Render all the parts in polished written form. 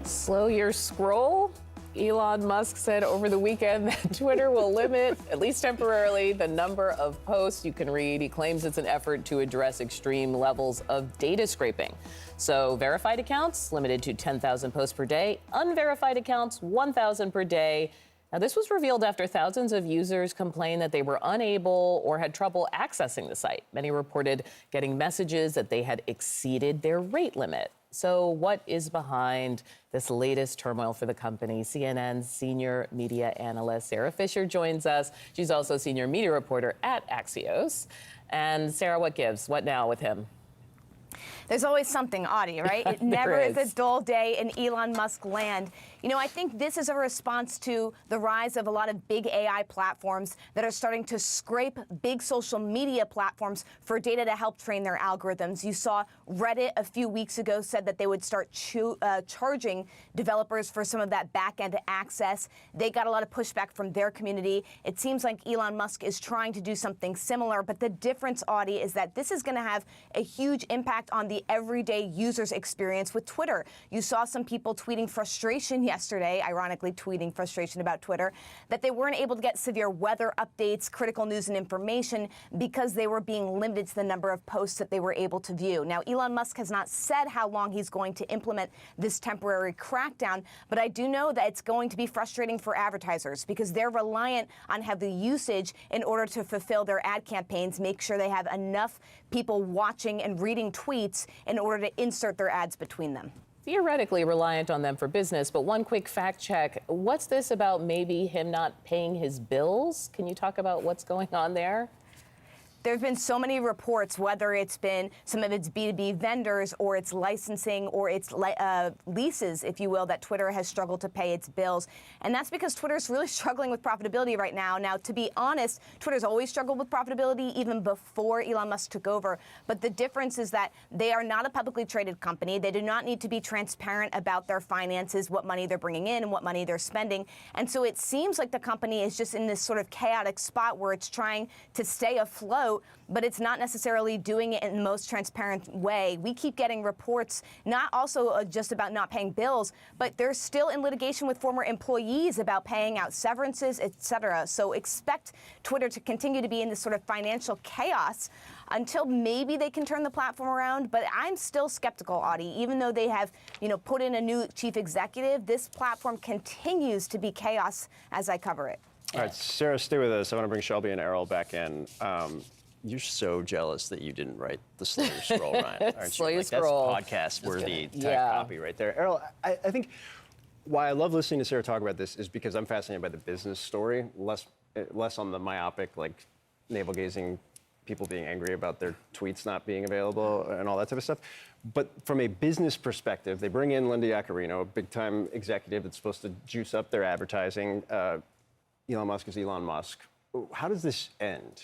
Slow your scroll? Elon Musk said over the weekend that Twitter will limit, at least temporarily, the number of posts you can read. He claims it's an effort to address extreme levels of data scraping. So verified accounts limited to 10,000 posts per day, unverified accounts 1,000 per day. Now, this was revealed after thousands of users complained that they were unable or had trouble accessing the site. Many reported getting messages that they had exceeded their rate limit. So what is behind this latest turmoil for the company? CNN's senior media analyst Sarah Fisher joins us. She's also senior media reporter at Axios. And Sarah, what gives? What now with him? There's always something, Audie, right? It never is a dull day in Elon Musk land. You know, I think this is a response to the rise of a lot of big AI platforms that are starting to scrape big social media platforms for data to help train their algorithms. You saw Reddit a few weeks ago said that they would start charging developers for some of that back-end access. They got a lot of pushback from their community. It seems like Elon Musk is trying to do something similar, but the difference, Audie, is that this is going to have a huge impact on the everyday user's experience with Twitter. You saw some people tweeting frustration yesterday, ironically tweeting frustration about Twitter, that they weren't able to get severe weather updates, critical news and information because they were being limited to the number of posts that they were able to view. Now, Elon Musk has not said how long he's going to implement this temporary crackdown, but I do know that it's going to be frustrating for advertisers because they're reliant on heavy usage in order to fulfill their ad campaigns, make sure they have enough people watching and reading tweets in order to insert their ads between them. Theoretically reliant on them for business, but one quick fact check. What's this about maybe him not paying his bills? Can you talk about what's going on there? There have been so many reports, whether it's been some of its B2B vendors or its licensing or its leases, if you will, that Twitter has struggled to pay its bills. And that's because Twitter's really struggling with profitability right now. Now, to be honest, Twitter's always struggled with profitability even before Elon Musk took over. But the difference is that they are not a publicly traded company. They do not need to be transparent about their finances, what money they're bringing in and what money they're spending. And so it seems like the company is just in this sort of chaotic spot where it's trying to stay afloat, but it's not necessarily doing it in the most transparent way. We keep getting reports, not also just about not paying bills, but they're still in litigation with former employees about paying out severances, et cetera. So expect Twitter to continue to be in this sort of financial chaos until maybe they can turn the platform around. But I'm still skeptical, Audie. Even though they have, put in a new chief executive, this platform continues to be chaos as I cover it. All right, Sarah, stay with us. I want to bring Shelby and Errol back in. You're so jealous that you didn't write the slow your scroll, Ryan. Aren't Slow you? your scroll. That's podcast-worthy type copy right there. Errol, I think why I love listening to Sarah talk about this is because I'm fascinated by the business story, less on the myopic, like navel-gazing people being angry about their tweets not being available and all that type of stuff. But from a business perspective, they bring in Linda Yaccarino, a big-time executive that's supposed to juice up their advertising. Elon Musk is Elon Musk. How does this end?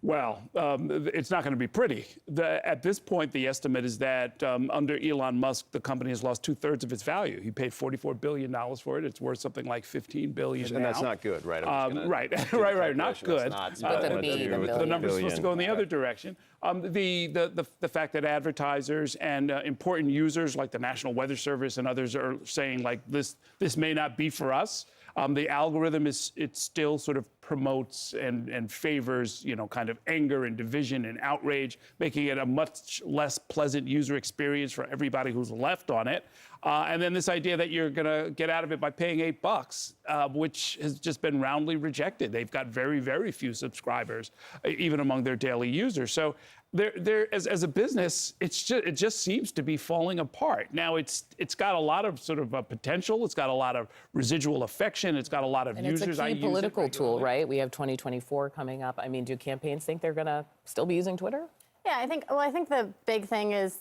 Well, it's not going to be pretty. At this point, the estimate is that under Elon Musk, the company has lost 2/3 of its value. He paid $44 billion for it. It's worth something like $15 billion now. And that's not good, right? Right, not good. The number's supposed to go in the other direction. The fact that advertisers and important users like the National Weather Service and others are saying like this may not be for us. The algorithm it still sort of promotes and favors, kind of anger and division and outrage, making it a much less pleasant user experience for everybody who's left on it. And then this idea that you're going to get out of it by paying $8, which has just been roundly rejected. They've got very, very few subscribers, even among their daily users. So as a business, it just seems to be falling apart. Now, it's got a lot of sort of potential. It's got a lot of residual affection. It's got a lot of users. It's a key political tool, right? We have 2024 coming up. I mean, do campaigns think they're going to still be using Twitter? Yeah, I think the big thing is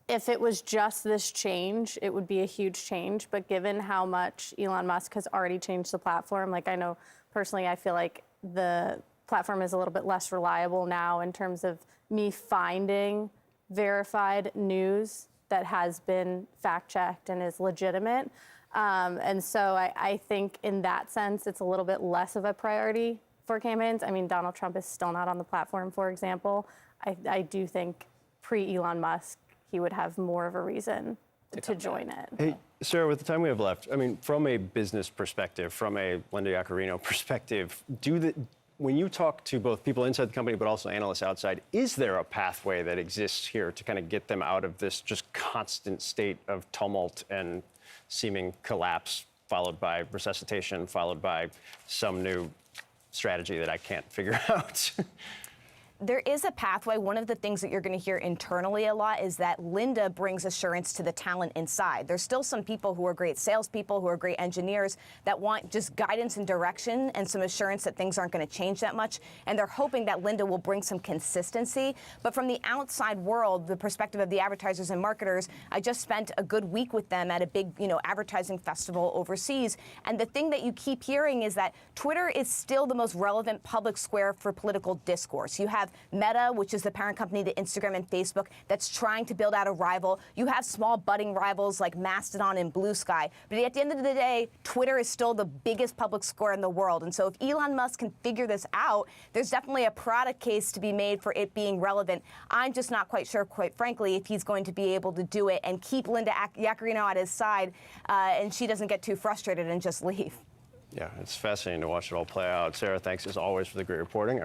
if it was just this change, it would be a huge change. But given how much Elon Musk has already changed the platform, like I know personally, I feel like the platform is a little bit less reliable now in terms of me finding verified news that has been fact-checked and is legitimate. And so I think in that sense, it's a little bit less of a priority for campaigns. I mean, Donald Trump is still not on the platform, for example. I do think pre-Elon Musk, he would have more of a reason to join it. Hey, Sarah, with the time we have left, I mean, from a business perspective, from a Linda Yaccarino perspective, when you talk to both people inside the company but also analysts outside, is there a pathway that exists here to kind of get them out of this just constant state of tumult and seeming collapse, followed by resuscitation, followed by some new strategy that I can't figure out? There is a pathway. One of the things that you're going to hear internally a lot is that Linda brings assurance to the talent inside. There's still some people who are great salespeople, who are great engineers, that want just guidance and direction and some assurance that things aren't going to change that much. And they're hoping that Linda will bring some consistency. But from the outside world, the perspective of the advertisers and marketers, I just spent a good week with them at a big, advertising festival overseas. And the thing that you keep hearing is that Twitter is still the most relevant public square for political discourse. You have Meta, which is the parent company to Instagram and Facebook, that's trying to build out a rival. You have small budding rivals like Mastodon and Blue Sky. But at the end of the day, Twitter is still the biggest public square in the world. And so if Elon Musk can figure this out, there's definitely a product case to be made for it being relevant. I'm just not quite sure, quite frankly, if he's going to be able to do it and keep Linda Yaccarino at his side and she doesn't get too frustrated and just leave. Yeah, it's fascinating to watch it all play out. Sarah, thanks as always for the great reporting.